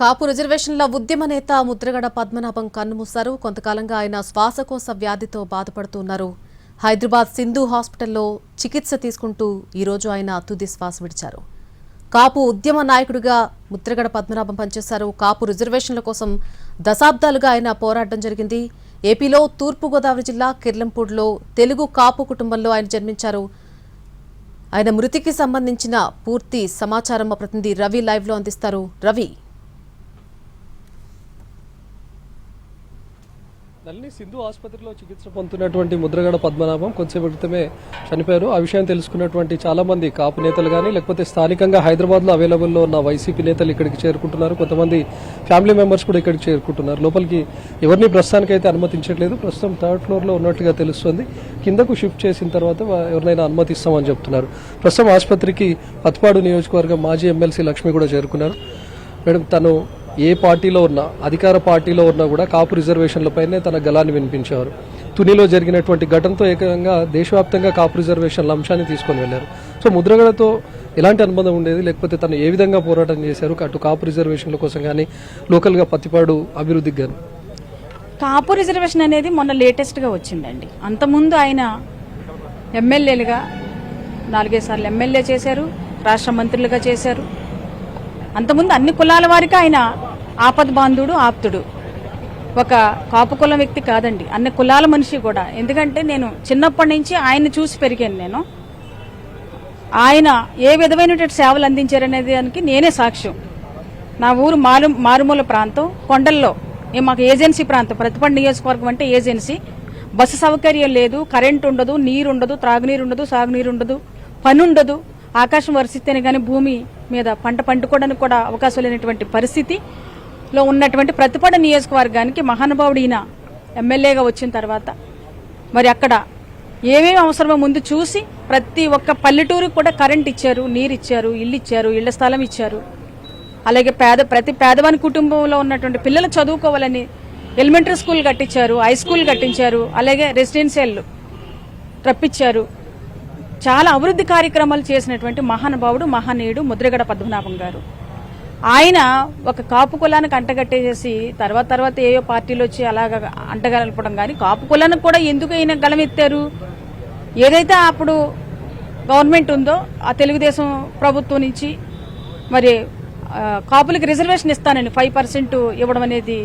కాపు రిజర్వేషన్ల ఉద్యమ నేత ముద్రగడ పద్మనాభం కన్నుమూశారు. కొంతకాలంగా ఆయన శ్వాసకోశ వ్యాధితో బాధపడుతున్నారు. హైదరాబాద్ సింధు హాస్పిటల్లో చికిత్స తీసుకుంటూ ఈరోజు ఆయన తుది శ్వాస విడిచారు. కాపు ఉద్యమ నాయకుడిగా ముద్రగడ పద్మనాభం పనిచేశారు. కాపు రిజర్వేషన్ల కోసం దశాబ్దాలుగా ఆయన పోరాటం జరిగింది. ఏపీలో తూర్పుగోదావరి జిల్లా కిర్లంపూడిలో తెలుగు కాపు కుటుంబంలో ఆయన జన్మించారు. ఆయన మృతికి సంబంధించిన పూర్తి సమాచారం మా ప్రతినిధి రవి లైవ్ లో అందిస్తారు. రవి, నల్లి సింధు ఆసుపత్రిలో చికిత్స పొందుతున్నటువంటి ముద్రగడ పద్మనాభం కొంతసేపు క్రితమే చనిపోయారు. ఆ విషయం తెలుసుకున్నటువంటి చాలా మంది కాపు నేతలు కానీ లేకపోతే స్థానికంగా హైదరాబాద్లో అవైలబుల్లో ఉన్న వైసీపీ నేతలు ఇక్కడికి చేరుకుంటున్నారు. కొంతమంది ఫ్యామిలీ మెంబర్స్ కూడా ఇక్కడికి చేరుకుంటున్నారు. లోపలికి ఎవరిని ప్రస్తుతానికైతే అనుమతించట్లేదు. ప్రస్తుతం 3rd ఫ్లోర్లో ఉన్నట్టుగా తెలుస్తుంది. కిందకు షిఫ్ట్ చేసిన తర్వాత ఎవరినైనా అనుమతిస్తామని చెప్తున్నారు. ప్రస్తుతం ఆసుపత్రికి పత్తిపాడు నియోజకవర్గం మాజీ ఎమ్మెల్సీ లక్ష్మి కూడా చేరుకున్నారు. మేడం, తను ఏ పార్టీలో ఉన్నా, అధికార పార్టీలో ఉన్నా కూడా కాపు రిజర్వేషన్లపైనే తన గలాన్ని వినిపించేవారు. తునిలో జరిగినటువంటి ఘటనతో ఏకంగా దేశవ్యాప్తంగా కాపు రిజర్వేషన్ల అంశాన్ని తీసుకొని వెళ్లారు. సో ముద్రగడతో ఎలాంటి అనుబంధం ఉండేది, లేకపోతే తను ఏ విధంగా పోరాటం చేశారు అటు కాపు రిజర్వేషన్ల కోసం కానీ లోకల్గా పత్తిపాడు అభివృద్ధికి కానీ? కాపు రిజర్వేషన్ అనేది మొన్న లేటెస్ట్గా వచ్చిందండి. అంతకుముందు ఆయన ఎమ్మెల్యేలుగా 4 సార్లు ఎమ్మెల్యే చేశారు, రాష్ట్ర మంత్రులుగా చేశారు. అంతకుముందు అన్ని కులాల వారికి ఆయన ఆపద్ బాంధుడు, ఆప్తుడు. ఒక కాపు కులం వ్యక్తి కాదండి, అన్ని కులాల మనిషి కూడా. ఎందుకంటే నేను చిన్నప్పటి నుంచి ఆయన్ని చూసి పెరిగాను. నేను ఆయన ఏ విధమైనటువంటి సేవలు అందించారనేది దానికి నేనే సాక్ష్యం. నా ఊరు మారుమూల ప్రాంతం, కొండల్లో. మాకు ఏజెన్సీ ప్రాంతం, ప్రతిపాడు నియోజకవర్గం అంటే ఏజెన్సీ. బస్సు సౌకర్యం లేదు, కరెంట్ ఉండదు, నీరు ఉండదు, త్రాగునీరు ఉండదు, సాగునీరు ఉండదు, పని ఉండదు. ఆకాశం వర్షిస్తేనే కానీ భూమి మీద పంట పండుకోవడానికి కూడా అవకాశం లేనటువంటి పరిస్థితిలో ఉన్నటువంటి ప్రతిపాడు నియోజకవర్గానికి మహానుభావుడు ఈయన ఎమ్మెల్యేగా వచ్చిన తర్వాత మరి అక్కడ ఏమేమి అవసరమో ముందు చూసి ప్రతి ఒక్క పల్లెటూరుకి కూడా కరెంట్ ఇచ్చారు, నీరు ఇచ్చారు, ఇల్లు ఇచ్చారు, ఇళ్ల స్థలం ఇచ్చారు. అలాగే ప్రతి పేదవాని కుటుంబంలో ఉన్నటువంటి పిల్లలు చదువుకోవాలని ఎలిమెంటరీ స్కూల్ కట్టించారు, హై స్కూల్ కట్టించారు, అలాగే రెసిడెన్షియల్ రప్పించారు. చాలా అభివృద్ధి కార్యక్రమాలు చేసినటువంటి మహానుభావుడు, మహనీయుడు ముద్రగడ పద్మనాభం గారు. ఆయన ఒక కాపు కులానికి అంటగట్టేసి తర్వాత ఏయో పార్టీలు వచ్చి అలాగా అంటగలపడం కానీ కాపు కులానికి కూడా ఎందుకు ఆయన గళమెత్తారు? ఏదైతే అప్పుడు గవర్నమెంట్ ఉందో ఆ తెలుగుదేశం ప్రభుత్వం నుంచి మరి కాపులకి రిజర్వేషన్ ఇస్తానని 5% ఇవ్వడం అనేది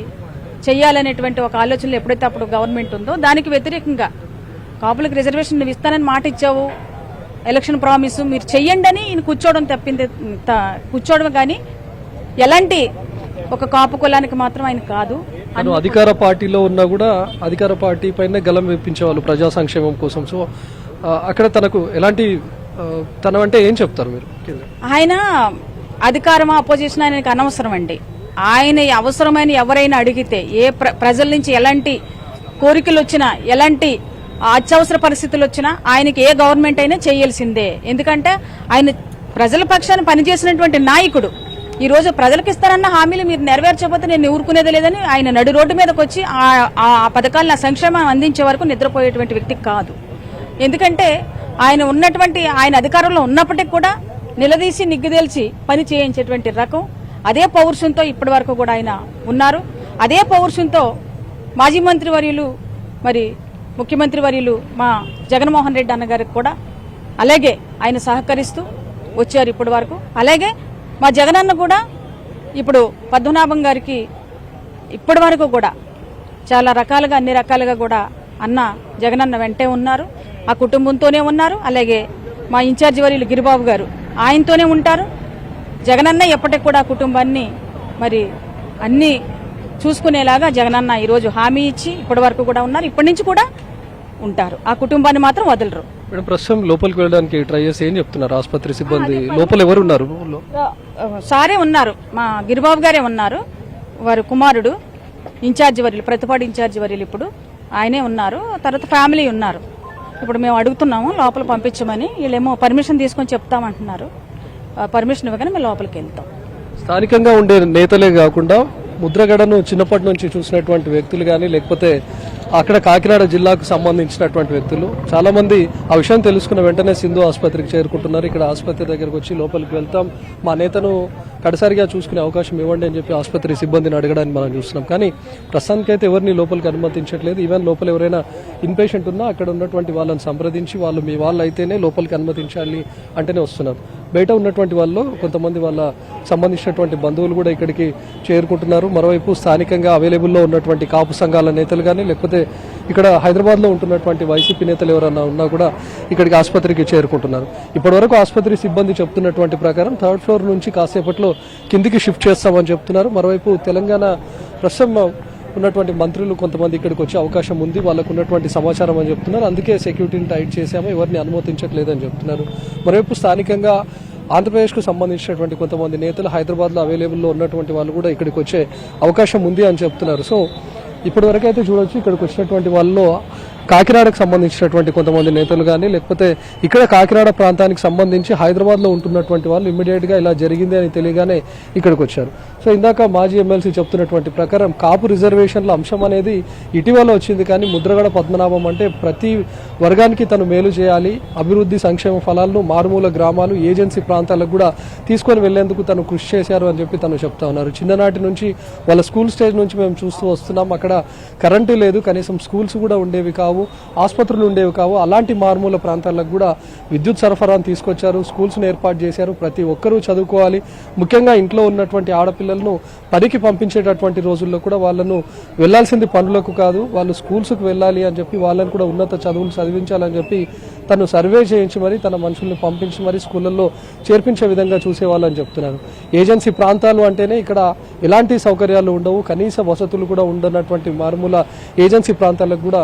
చెయ్యాలనేటువంటి ఒక ఆలోచనలు ఎప్పుడైతే అప్పుడు గవర్నమెంట్ ఉందో దానికి వ్యతిరేకంగా కాపులకు రిజర్వేషన్ ఇస్తానని మాట ఇచ్చావు, ఎలక్షన్ ప్రామిస్ మీరు చెయ్యండి అని ఈయన కూర్చోవడం కానీ ఎలాంటి ఒక కాపు కులానికి మాత్రం ఆయన కాదు. అధికార పార్టీలో ఉన్నా కూడా అధికార పార్టీ పైన గలం వేపించేవాళ్ళు ప్రజా సంక్షేమం కోసం. సో అక్కడ తనకు ఎలాంటి అంటే ఏం చెప్తారు మీరు? ఆయన అధికారమా అపోజిషన్ ఆయనకి అనవసరం అండి. ఆయన అవసరమైన ఎవరైనా అడిగితే ప్రజల నుంచి ఎలాంటి కోరికలు వచ్చినా, ఎలాంటి అత్యవసర పరిస్థితులు వచ్చినా ఆయనకి ఏ గవర్నమెంట్ అయినా చేయాల్సిందే. ఎందుకంటే ఆయన ప్రజల పక్షాన్ని పనిచేసినటువంటి నాయకుడు. ఈ రోజు ప్రజలకు ఇస్తారన్న హామీలు మీరు నెరవేర్చకపోతే నేను ఊరుకునేది లేదని ఆయన నడి రోడ్డు మీదకి వచ్చి ఆ పథకాలను సంక్షేమం అందించే వరకు నిద్రపోయేటువంటి వ్యక్తి కాదు. ఎందుకంటే ఆయన అధికారంలో ఉన్నప్పటికీ కూడా నిలదీసి నిగ్గుదేల్చి పని చేయించేటువంటి రకం. అదే పౌరుషంతో ఇప్పటి వరకు కూడా ఆయన ఉన్నారు. అదే పౌరుషంతో మాజీ మంత్రి వర్యులు, మరి ముఖ్యమంత్రి వర్యులు మా జగన్మోహన్ రెడ్డి అన్నగారికి కూడా అలాగే ఆయన సహకరిస్తూ వచ్చారు ఇప్పటి వరకు. అలాగే మా జగనన్న కూడా ఇప్పుడు పద్మనాభం గారికి ఇప్పటి వరకు కూడా చాలా రకాలుగా, అన్ని రకాలుగా కూడా అన్న జగనన్న వెంటే ఉన్నారు, ఆ కుటుంబంతోనే ఉన్నారు. అలాగే మా ఇన్ఛార్జి వర్యులు గిరిబాబు గారు ఆయనతోనే ఉంటారు. జగనన్న ఎప్పటికి కూడా కుటుంబాన్ని మరి అన్ని చూసుకునేలాగా జగనన్న ఈరోజు హామీ ఇచ్చి ఇప్పటి వరకు కూడా ఉన్నారు, ఇప్పటి నుంచి కూడా ఉంటారు. ఆ కుటుంబాన్ని మాత్రం వదలరు. మేడం, ప్రస్తుతం లోపలికి వెళ్ళడానికి ట్రై చేసి ఏం చెప్తున్నారు ఆసుపత్రి సిబ్బంది? లోపల ఎవరు ఉన్నారు? సారే ఉన్నారు, మా గిరిబాబు గారే ఉన్నారు. వారు కుమారుడు ఇన్ఛార్జి వర్యులు, ప్రతిపాడు ఇన్ఛార్జి వర్యులు ఇప్పుడు ఆయనే ఉన్నారు. తర్వాత ఫ్యామిలీ ఉన్నారు. ఇప్పుడు మేము అడుగుతున్నాము లోపల పంపించమని. వీళ్ళేమో పర్మిషన్ తీసుకొని చెప్తామంటున్నారు. పర్మిషన్ ఇవ్వగానే మేము లోపలికి వెళ్తాం. స్థానికంగా ఉండే నేతలే కాకుండా ముద్రగడను చిన్నప్పటి నుంచి చూసినటువంటి వ్యక్తులు కానీ లేకపోతే అక్కడ కాకినాడ జిల్లాకు సంబంధించినటువంటి వ్యక్తులు చాలామంది ఆ విషయం తెలుసుకున్న వెంటనే సింధు ఆసుపత్రికి చేరుకుంటున్నారు. ఇక్కడ ఆసుపత్రి దగ్గరకు వచ్చి లోపలికి వెళ్తాం, మా నేతను కడసారిగా చూసుకునే అవకాశం ఇవ్వండి అని చెప్పి ఆసుపత్రి సిబ్బందిని అడగడానికి మనం చూస్తున్నాం. కానీ ప్రస్తుతానికైతే ఎవరిని లోపలికి అనుమతించట్లేదు. ఈవెన్ లోపల ఎవరైనా ఇన్పేషెంట్ ఉన్నా అక్కడ ఉన్నటువంటి వాళ్ళని సంప్రదించి వాళ్ళు మీ వాళ్ళు అయితేనే లోపలికి అనుమతించాలి అంటేనే వస్తున్నారు. బయట ఉన్నటువంటి వాళ్ళు కొంతమంది వాళ్ళ సంబంధించినటువంటి బంధువులు కూడా ఇక్కడికి చేరుకుంటున్నారు. మరోవైపు స్థానికంగా అవైలబుల్లో ఉన్నటువంటి కాపు సంఘాల నేతలు కానీ లేకపోతే ఇక్కడ హైదరాబాద్లో ఉంటున్నటువంటి వైసీపీ నేతలు ఎవరన్నా ఉన్నా కూడా ఇక్కడికి ఆసుపత్రికి చేరుకుంటున్నారు. ఇప్పటివరకు ఆసుపత్రి సిబ్బంది చెప్తున్నటువంటి ప్రకారం 3rd ఫ్లోర్ నుంచి కాసేపట్లో కిందికి షిఫ్ట్ చేస్తామని చెప్తున్నారు. మరోవైపు తెలంగాణ ప్రస్తుతం ఉన్నటువంటి మంత్రులు కొంతమంది ఇక్కడికి వచ్చే అవకాశం ఉంది, వాళ్ళకు ఉన్నటువంటి సమాచారం అని చెప్తున్నారు. అందుకే సెక్యూరిటీని టైట్ చేశాము, ఎవరిని అనుమతించట్లేదని చెప్తున్నారు. మరోవైపు స్థానికంగా ఆంధ్రప్రదేశ్కు సంబంధించినటువంటి కొంతమంది నేతలు హైదరాబాద్లో అవైలబుల్లో ఉన్నటువంటి వాళ్ళు కూడా ఇక్కడికి వచ్చే అవకాశం ఉంది అని చెప్తున్నారు. సో ఇప్పటివరకు అయితే చూడొచ్చు ఇక్కడికి వచ్చినటువంటి వాళ్ళలో కాకినాడకు సంబంధించినటువంటి కొంతమంది నేతలు కానీ లేకపోతే ఇక్కడ కాకినాడ ప్రాంతానికి సంబంధించి హైదరాబాద్లో ఉంటున్నటువంటి వాళ్ళు ఇమ్మీడియట్గా ఇలా జరిగింది అని తెలియగానే ఇక్కడికి వచ్చారు. సో ఇందాక మాజీ ఎమ్మెల్సీ చెప్తున్నటువంటి ప్రకారం కాపు రిజర్వేషన్ల అంశం అనేది ఇటీవల వచ్చింది, కానీ ముద్రగడ పద్మనాభం అంటే ప్రతి వర్గానికి తను మేలు చేయాలి, అభివృద్ధి సంక్షేమ ఫలాలను మారుమూల గ్రామాలు ఏజెన్సీ ప్రాంతాలకు కూడా తీసుకొని వెళ్లేందుకు తను కృషి చేశారు అని చెప్పి తను చెప్తా ఉన్నారు. చిన్ననాటి నుంచి వాళ్ళ స్కూల్ స్టేజ్ నుంచి మేము చూస్తూ వస్తున్నాం, అక్కడ కరెంటు లేదు, కనీసం స్కూల్స్ కూడా ఉండేవి కావు, ఆసుపత్రులు ఉండేవి కావు. అలాంటి మారుమూల ప్రాంతాలకు కూడా విద్యుత్ సరఫరాను తీసుకొచ్చారు, స్కూల్స్ను ఏర్పాటు చేశారు. ప్రతి ఒక్కరూ చదువుకోవాలి, ముఖ్యంగా ఇంట్లో ఉన్నటువంటి ఆడపిల్లలను పనికి పంపించేటటువంటి రోజుల్లో కూడా వాళ్ళను వెళ్లాల్సింది పనులకు కాదు, వాళ్ళు స్కూల్స్కి వెళ్ళాలి అని చెప్పి వాళ్ళని కూడా ఉన్నత చదువులు చదివించాలని చెప్పి తను సర్వే చేయించి మరి తన మనుషుల్ని పంపించి మరి స్కూళ్ళల్లో చేర్పించే విధంగా చూసేవాళ్ళని చెప్తున్నారు. ఏజెన్సీ ప్రాంతాలు అంటేనే ఇక్కడ ఎలాంటి సౌకర్యాలు ఉండవు, కనీస వసతులు కూడా ఉండనటువంటి మారుమూల ఏజెన్సీ ప్రాంతాలకు కూడా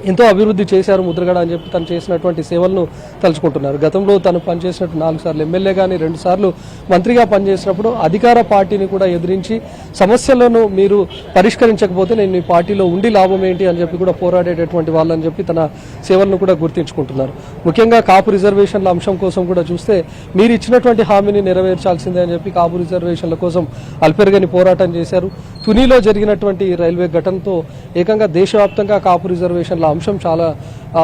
ఎంతో అభివృద్ధి చేశారు ముద్రగడ అని చెప్పి తను చేసినటువంటి సేవలను తలుచుకుంటున్నారు. గతంలో తను పనిచేసినట్టు 4 సార్లు ఎమ్మెల్యే కానీ 2 సార్లు మంత్రిగా పనిచేసినప్పుడు అధికార పార్టీని కూడా ఎదిరించి సమస్యలను మీరు పరిష్కరించకపోతే నేను ఈ పార్టీలో ఉండి లాభం ఏంటి అని చెప్పి కూడా పోరాడేటటువంటి వాళ్ళని చెప్పి తన సేవలను కూడా గుర్తించుకుంటున్నారు. ముఖ్యంగా కాపు రిజర్వేషన్ల అంశం కోసం కూడా చూస్తే మీరు ఇచ్చినటువంటి హామీని నెరవేర్చాల్సిందే అని చెప్పి కాపు రిజర్వేషన్ల కోసం అల్పెరగని పోరాటం చేశారు. తునిలో జరిగినటువంటి రైల్వే ఘటనతో ఏకంగా దేశవ్యాప్తంగా కాపు రిజర్వేషన్ల అంశం చాలా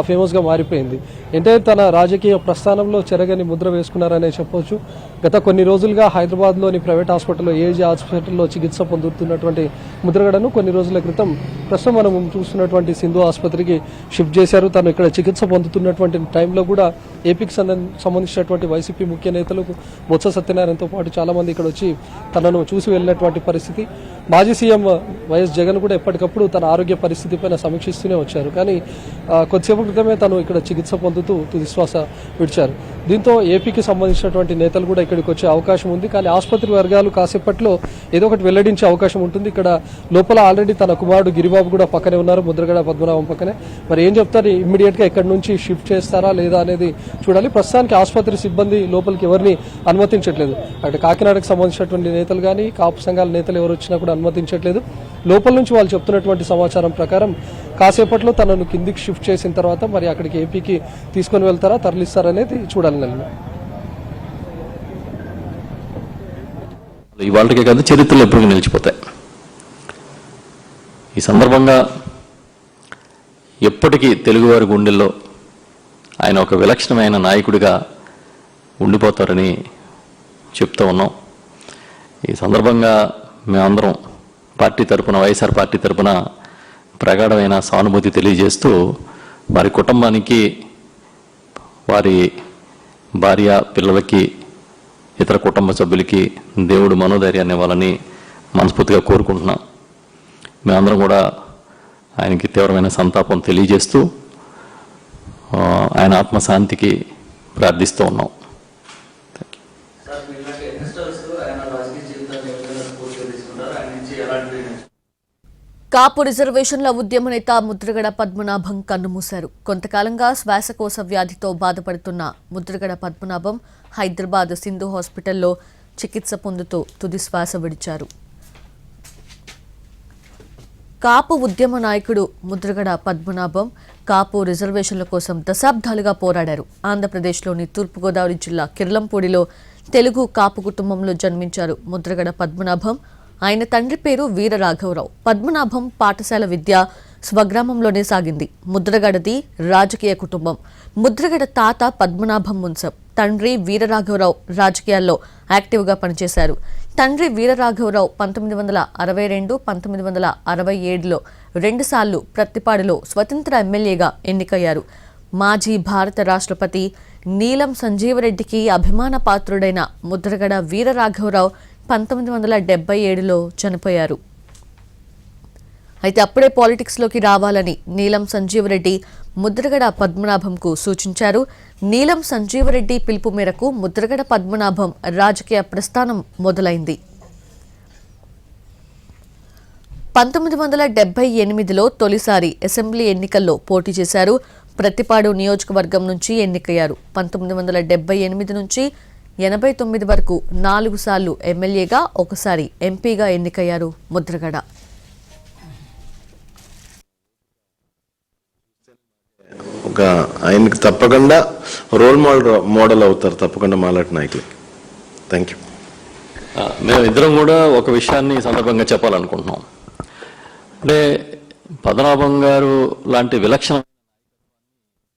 ఫేమస్గా మారిపోయింది. అంటే తన రాజకీయ ప్రస్థానంలో చెరగని ముద్ర వేసుకున్నారనే చెప్పొచ్చు. గత కొన్ని రోజులుగా హైదరాబాద్లోని ప్రైవేట్ హాస్పిటల్లో ఏజీ హాస్పిటల్లో చికిత్స పొందుతున్నటువంటి ముద్రగడను కొన్ని రోజుల క్రితం ప్రస్తుతం మనం చూస్తున్నటువంటి సింధు ఆసుపత్రికి షిఫ్ట్ చేశారు. తను ఇక్కడ చికిత్స పొందుతున్నటువంటి టైంలో కూడా ఏపీకి సంబంధించినటువంటి వైసీపీ ముఖ్య నేతలు బొత్స సత్యనారాయణతో పాటు చాలామంది ఇక్కడ వచ్చి తనను చూసి వెళ్ళినటువంటి పరిస్థితి. మాజీ సీఎం వైఎస్ జగన్ కూడా ఎప్పటికప్పుడు తన ఆరోగ్య పరిస్థితి పైన సమీక్షిస్తూనే వచ్చారు. కానీ కొద్దిసేపు క్రితమే తను ఇక్కడ చికిత్స పొందుతూ తుదిశ్వాస విడిచారు. దీంతో ఏపీకి సంబంధించినటువంటి నేతలు కూడా ఇక్కడికి వచ్చే అవకాశం ఉంది. కానీ ఆసుపత్రి వర్గాలు కాసేపట్లో ఏదో ఒకటి వెల్లడించే అవకాశం ఉంటుంది. ఇక్కడ లోపల ఆల్రెడీ తన కుమారుడు గిరిబాబు కూడా పక్కనే ఉన్నారు, ముద్రగడ పద్మనాభం పక్కనే. మరి ఏం చెప్తారు, ఇమ్మీడియట్గా ఇక్కడి నుంచి షిఫ్ట్ చేస్తారా లేదా అనేది చూడాలి. ప్రస్తుతానికి ఆసుపత్రి సిబ్బంది లోపలికి ఎవరిని అనుమతించట్లేదు. అక్కడ కాకినాడకు సంబంధించినటువంటి నేతలు కానీ కాపు సంఘాల నేతలు ఎవరు వచ్చినా కూడా అనుమతించట్లేదు. లోపల నుంచి వాళ్ళు చెప్తున్నటువంటి సమాచారం ప్రకారం కాసేపట్లో తనను కిందికి షిఫ్ట్ చేసిన తర్వాత మరి అక్కడికి ఏపీకి తీసుకొని వెళ్తారా తరలిస్తారనేది చూడాలి. ఇవాళకే కాదు, చరిత్రలో ఎప్పటికీ నిలిచిపోతాయి. ఈ సందర్భంగా ఎప్పటికీ తెలుగువారి గుండెల్లో ఆయన ఒక విలక్షణమైన నాయకుడిగా ఉండిపోతారని చెప్తూ ఉన్నాం. ఈ సందర్భంగా మేమందరం పార్టీ తరపున, వైఎస్ఆర్ పార్టీ తరపున ప్రగాఢమైన సానుభూతి తెలియజేస్తూ వారి కుటుంబానికి, వారి భార్య పిల్లలకి, ఇతర కుటుంబ సభ్యులకి దేవుడు మనోధైర్యాన్ని ఇవ్వాలని మనస్ఫూర్తిగా కోరుకుంటున్నాం. మేమందరం కూడా ఆయనకి తీవ్రమైన సంతాపం తెలియజేస్తూ ఆయన ఆత్మశాంతికి ప్రార్థిస్తూ ఉన్నాం. కాపు రిజర్వేషన్ల ఉద్యమ నేత ముద్రగడ పద్మనాభం కన్నుమూశారు. కొంతకాలంగా శ్వాసకోశ వ్యాధితో బాధపడుతున్న ముద్రగడ పద్మనాభం హైదరాబాద్ సింధు హాస్పిటల్లో చికిత్స పొందుతూ తుది శ్వాస విడిచారు. కాపు ఉద్యమ నాయకుడు ముద్రగడ పద్మనాభం కాపు రిజర్వేషన్ల కోసం దశాబ్దాలుగా పోరాడారు. ఆంధ్రప్రదేశ్లోని తూర్పుగోదావరి జిల్లా కిర్లంపూడిలో తెలుగు కాపు కుటుంబంలో జన్మించారు ముద్రగడ పద్మనాభం. ఆయన తండ్రి పేరు వీరరాఘవరావు. పద్మనాభం పాఠశాల విద్య స్వగ్రామంలోనే సాగింది. ముద్రగడది రాజకీయ కుటుంబం. ముద్రగడ తాత పద్మనాభం మున్సబ్, తండ్రి వీరరాఘవరావు రాజకీయాల్లో యాక్టివ్గా పనిచేశారు. తండ్రి వీరరాఘవరావు 1962, 1967లో రెండుసార్లు ప్రత్తిపాడులో స్వతంత్ర ఎమ్మెల్యేగా ఎన్నికయ్యారు. మాజీ భారత రాష్ట్రపతి నీలం సంజీవరెడ్డికి అభిమాన పాత్రుడైన ముద్రగడ వీరరాఘవరావు 1977లో చనిపోయారు. అయితే అప్పుడే పాలిటిక్స్లోకి రావాలని నీలం సంజీవరెడ్డి ముద్రగడ పద్మనాభంకు సూచించారు. నీలం సంజీవరెడ్డి పిలుపు మేరకు ముద్రగడ పద్మనాభం రాజకీయ ప్రస్థానం మొదలైంది. 1978లో తొలిసారి అసెంబ్లీ ఎన్నికల్లో పోటీ చేశారు. ప్రత్తిపాడు నియోజకవర్గం నుంచి ఎన్నికయ్యారు. 1978 నుంచి 89 వరకు 4 సార్లు ఎమ్మెల్యేగా, ఒకసారి ఎంపీగా ఎన్నికయ్యారు ముద్రగడ. ఒక ఆయనకి తప్పకుండా రోల్ మోడల్ అవుతారు తప్పకుండా మాలాంటి నాయకులకి. Thank you. మేమిద్దరం కూడా ఒక విషయాన్ని ఈ సందర్భంగా చెప్పాలనుకుంటున్నాం. అంటే పద్మనాభం గారు లాంటి విలక్షణ